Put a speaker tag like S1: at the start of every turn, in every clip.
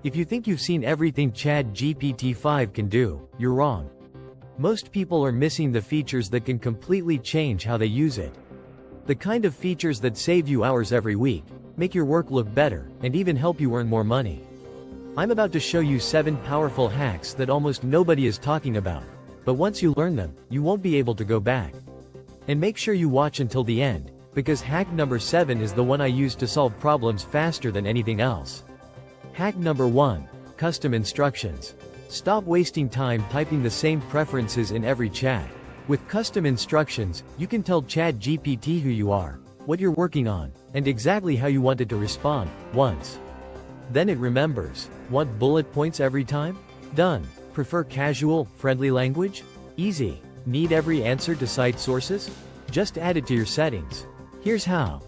S1: If you think you've seen everything ChatGPT-5 can do, you're wrong. Most people are missing the features that can completely change how they use it. The kind of features that save you hours every week, make your work look better, and even help you earn more money. I'm about to show you 7 powerful hacks that almost nobody is talking about, but once you learn them, you won't be able to go back. And make sure you watch until the end, because hack number 7 is the one I use to solve problems faster than anything else. Hack number 1. Custom instructions. Stop wasting time typing the same preferences in every chat. With custom instructions, you can tell ChatGPT who you are, what you're working on, and exactly how you want it to respond, once. Then it remembers. Want bullet points every time? Done. Prefer casual, friendly language? Easy. Need every answer to cite sources? Just add it to your settings. Here's how.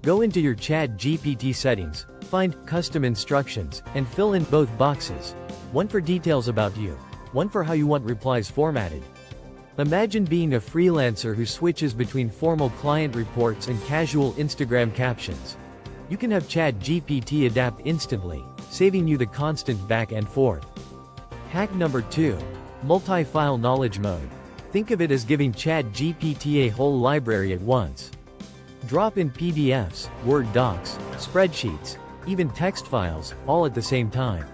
S1: Go into your ChatGPT settings, find Custom Instructions, and fill in both boxes. One for details about you, one for how you want replies formatted. Imagine being a freelancer who switches between formal client reports and casual Instagram captions. You can have ChatGPT adapt instantly, saving you the constant back and forth. Hack number 2. Multi-file knowledge mode. Think of it as giving ChatGPT a whole library at once. Drop in PDFs, Word docs, spreadsheets, even text files, all at the same time.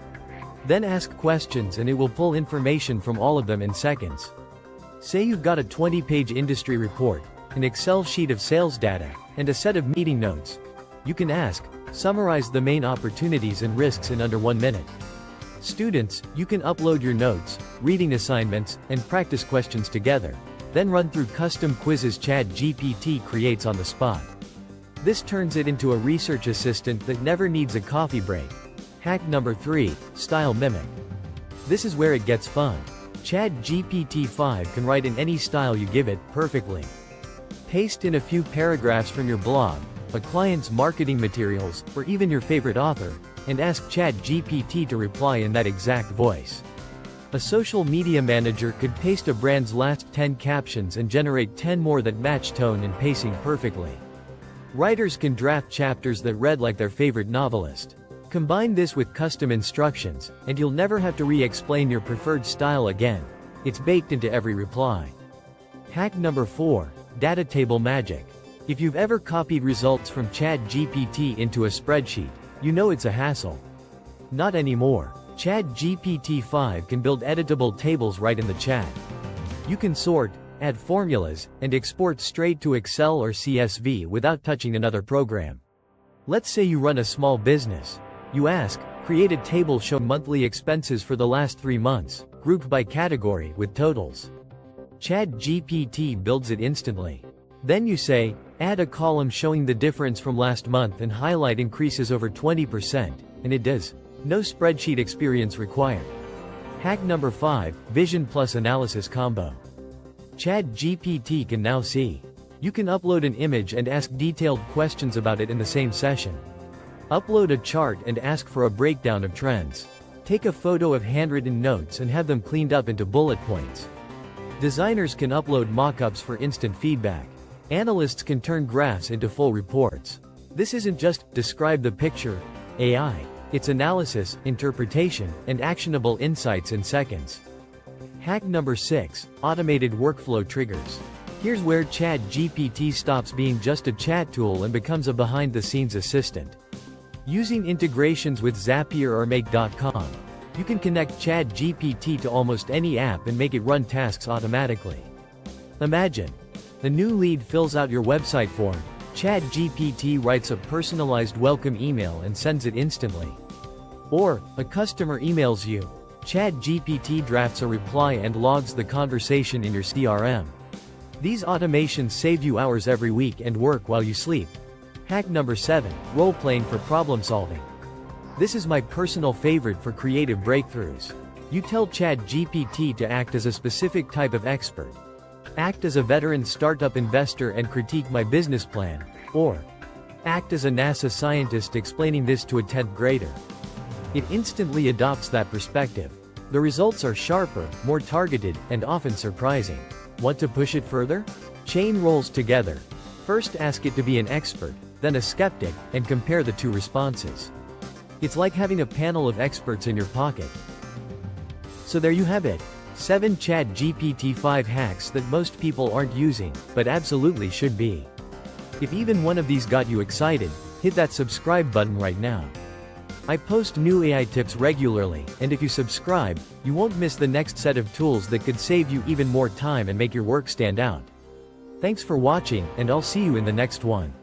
S1: Then ask questions and it will pull information from all of them in seconds. Say you've got a 20-page industry report, an Excel sheet of sales data, and a set of meeting notes. You can ask, summarize the main opportunities and risks in under 1 minute. Students, you can upload your notes, reading assignments, and practice questions together, then run through custom quizzes ChatGPT creates on the spot. This turns it into a research assistant that never needs a coffee break. Hack number 3. Style mimic. This is where it gets fun. ChatGPT-5 can write in any style you give it, perfectly. Paste in a few paragraphs from your blog, a client's marketing materials, or even your favorite author, and ask ChatGPT to reply in that exact voice. A social media manager could paste a brand's last 10 captions and generate 10 more that match tone and pacing perfectly. Writers can draft chapters that read like their favorite novelist. Combine this with custom instructions, and you'll never have to re-explain your preferred style again. It's baked into every reply. Hack number 4. Data table magic. If you've ever copied results from ChatGPT into a spreadsheet, you know it's a hassle. Not anymore. ChatGPT-5 can build editable tables right in the chat. You can sort, add formulas, and export straight to Excel or CSV without touching another program. Let's say you run a small business. You ask, create a table showing monthly expenses for the last 3 months, grouped by category with totals. ChatGPT builds it instantly. Then you say, add a column showing the difference from last month and highlight increases over 20%, and it does. No spreadsheet experience required. Hack number 5. Vision plus analysis combo. ChatGPT can now see. You can upload an image and ask detailed questions about it in the same session. Upload a chart and ask for a breakdown of trends. Take a photo of handwritten notes and have them cleaned up into bullet points. Designers can upload mock-ups for instant feedback. Analysts can turn graphs into full reports. This isn't just describe the picture, AI. It's analysis, interpretation, and actionable insights in seconds. Hack number 6. Automated workflow triggers. Here's where ChatGPT stops being just a chat tool and becomes a behind-the-scenes assistant. Using integrations with Zapier or Make.com, you can connect ChatGPT to almost any app and make it run tasks automatically. Imagine. A new lead fills out your website form. ChatGPT writes a personalized welcome email and sends it instantly. Or, a customer emails you. ChatGPT drafts a reply and logs the conversation in your CRM. These automations save you hours every week and work while you sleep. Hack number 7. Role-playing for problem solving. This is my personal favorite for creative breakthroughs. You tell ChatGPT to act as a specific type of expert. Act as a veteran startup investor and critique my business plan, or act as a NASA scientist explaining this to a 10th grader. It instantly adopts that perspective. The results are sharper, more targeted, and often surprising. Want to push it further? Chain roles together. First ask it to be an expert, then a skeptic, and compare the 2 responses. It's like having a panel of experts in your pocket. So there you have it. 7 ChatGPT-5 hacks that most people aren't using, but absolutely should be. If even one of these got you excited, hit that subscribe button right now. I post new AI tips regularly, and if you subscribe, you won't miss the next set of tools that could save you even more time and make your work stand out. Thanks for watching, and I'll see you in the next one.